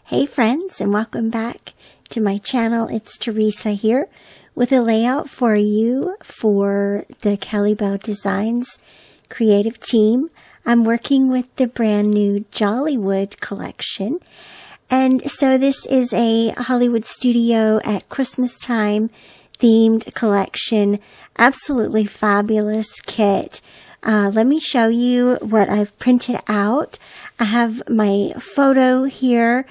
Hey friends, and welcome back to my channel. It's Teresa here with a layout for you for the Kellybell Designs creative team. I'm working with the brand new Jollywood collection. And so this is a Hollywood studio at Christmastime themed collection. Absolutely fabulous kit. Let me show you what I've printed out. I have my photo here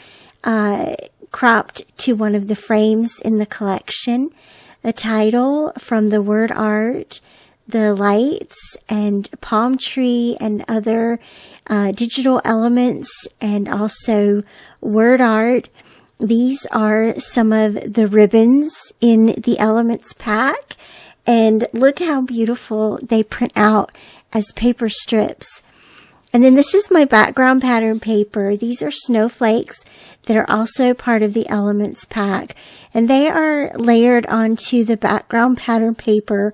cropped to one of the frames in the collection, the title from the word art, the lights and palm tree and other digital elements, and also word art. These are some of the ribbons in the elements pack, and look how beautiful they print out as paper strips. And then this is my background pattern paper. These are snowflakes that are also part of the elements pack, and they are layered onto the background pattern paper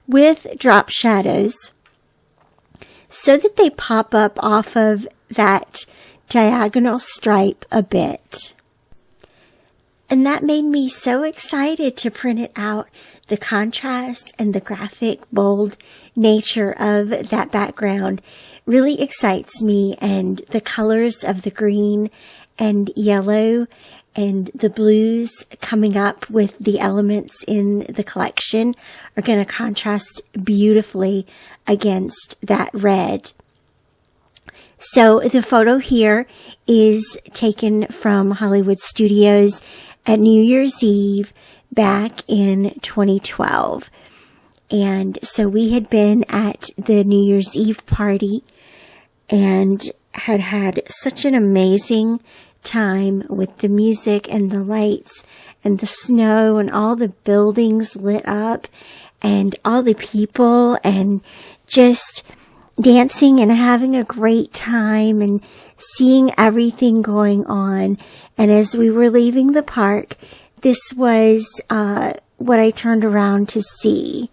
with drop shadows so that they pop up off of that diagonal stripe a bit. And that made me so excited to print it out. The contrast and the graphic, bold nature of that background really excites me, and the colors of the green and yellow and the blues coming up with the elements in the collection are going to contrast beautifully against that red. So the photo here is taken from Hollywood Studios at New Year's Eve back in 2012. And so we had been at the New Year's Eve party and had such an amazing time with the music and the lights and the snow and all the buildings lit up and all the people and just dancing and having a great time and seeing everything going on. And as we were leaving the park, this was what I turned around to see,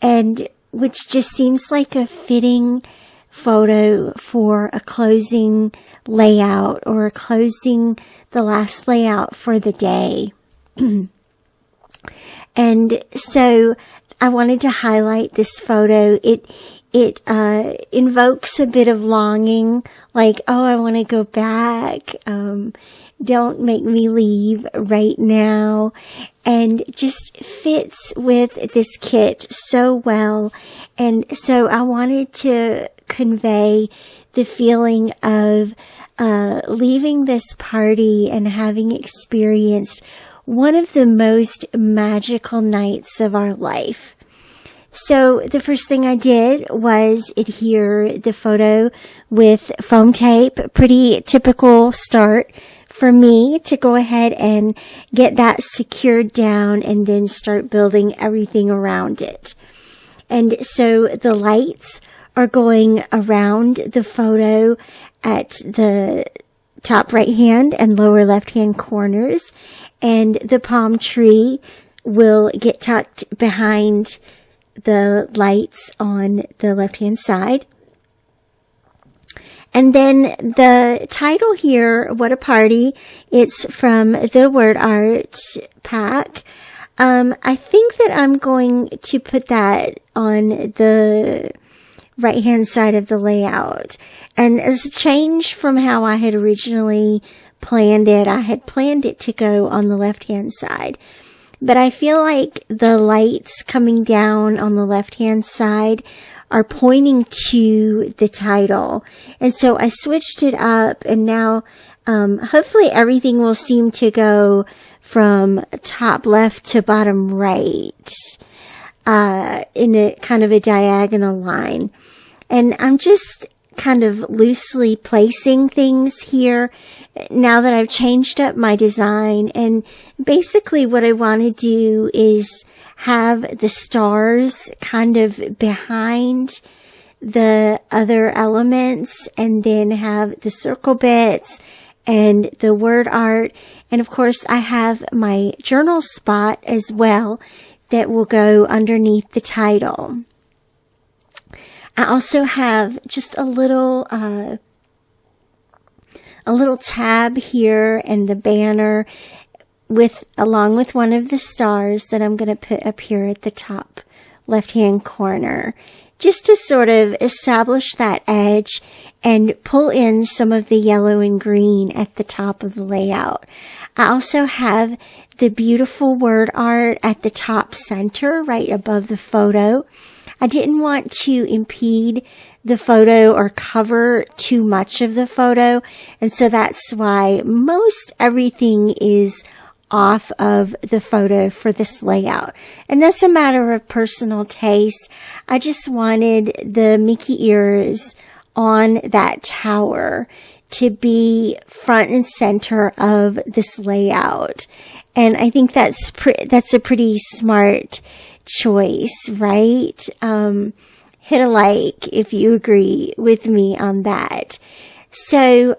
and which just seems like a fitting photo for a closing layout or a closing the last layout for the day. And so I wanted to highlight this photo. It invokes a bit of longing, like, oh, I want to go back. Don't make me leave right now. And just fits with this kit so well. And so I wanted to convey the feeling of leaving this party and having experienced one of the most magical nights of our life. So the first thing I did was adhere the photo with foam tape. Pretty typical start for me to go ahead and get that secured down and then start building everything around it. And so the lights are going around the photo at the top right hand and lower left hand corners, and the palm tree will get tucked behind the lights on the left hand side. And then the title here, What a Party, it's from the word art pack. I think that I'm going to put that on the right hand side of the layout. And as a change from how I had originally planned it, I had planned it to go on the left hand side. But I feel like the lights coming down on the left hand side are pointing to the title. And so I switched it up, and now hopefully everything will seem to go from top left to bottom right in a kind of a diagonal line. And I'm just kind of loosely placing things here now that I've changed up my design. And basically what I want to do is have the stars kind of behind the other elements, and then have the circle bits and the word art. And of course I have my journal spot as well that will go underneath the title. I also have just a little a little tab here and the banner along with one of the stars that I'm going to put up here at the top left-hand corner, just to sort of establish that edge and pull in some of the yellow and green at the top of the layout. I also have the beautiful word art at the top center, right above the photo. I didn't want to impede the photo or cover too much of the photo, and so that's why most everything is off of the photo for this layout. And that's a matter of personal taste. I just wanted the Mickey ears on that tower to be front and center of this layout. And I think that's a pretty smart choice, right? Hit a like if you agree with me on that. So,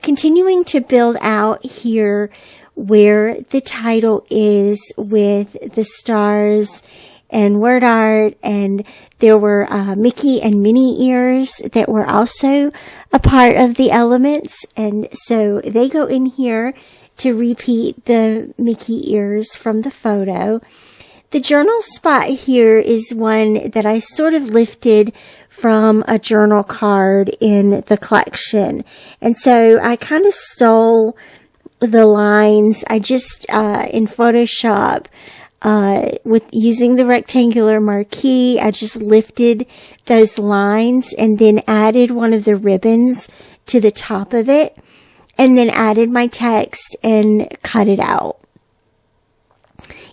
continuing to build out here where the title is with the stars and word art, and there were Mickey and Minnie ears that were also a part of the elements, and so they go in here to repeat the Mickey ears from the photo. The journal spot here is one that I sort of lifted from a journal card in the collection, and so I kind of stole the lines. I just in Photoshop with using the rectangular marquee, I just lifted those lines and then added one of the ribbons to the top of it, and then added my text and cut it out.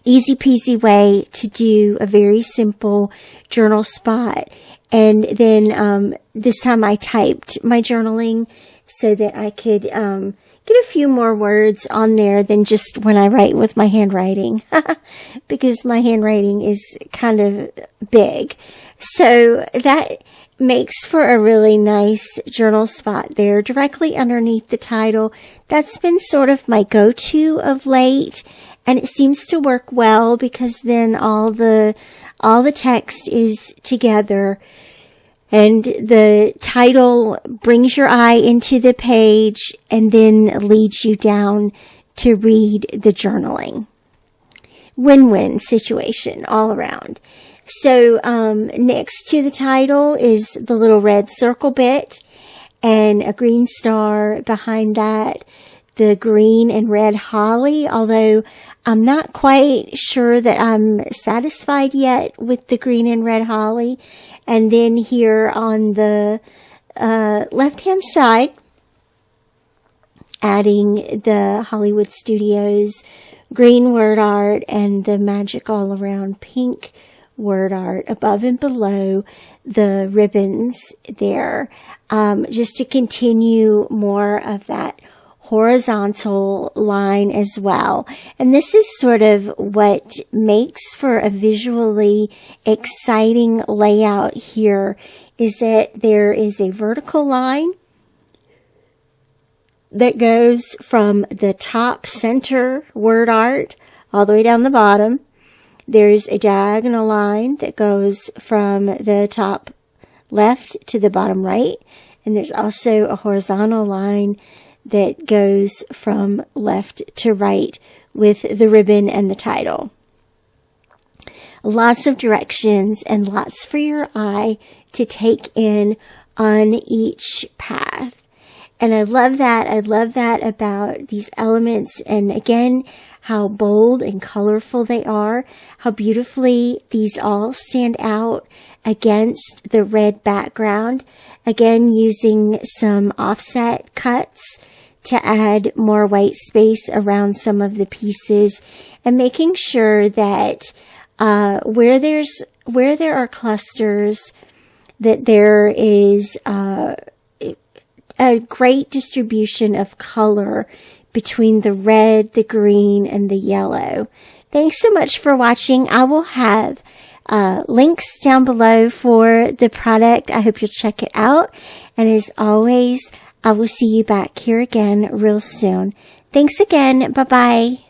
Easy peasy way to do a very simple journal spot. And then this time I typed my journaling so that I could get a few more words on there than just when I write with my handwriting, because my handwriting is kind of big. So that makes for a really nice journal spot there directly underneath the title. That's been sort of my go-to of late, and it seems to work well because then all the text is together. And the title brings your eye into the page and then leads you down to read the journaling. Win-win situation all around. So next to the title is the little red circle bit and a green star behind that. The green and red holly, although I'm not quite sure that I'm satisfied yet with the green and red holly. And then here on the left-hand side, adding the Hollywood Studios green word art and the magic all around pink word art above and below the ribbons there, just to continue more of that horizontal line as well. And this is sort of what makes for a visually exciting layout here, is that there is a vertical line that goes from the top center word art all the way down the bottom. There's a diagonal line that goes from the top left to the bottom right. And there's also a horizontal line that goes from left to right with the ribbon and the title. Lots of directions and lots for your eye to take in on each path. And I love that. I love that about these elements. And again, how bold and colorful they are, how beautifully these all stand out against the red background. Again, using some offset cuts to add more white space around some of the pieces, and making sure that where there are clusters, that there is a great distribution of color between the red, the green, and the yellow. Thanks so much for watching. I will have links down below for the product. I hope you'll check it out. And as always, I will see you back here again real soon. Thanks again. Bye-bye.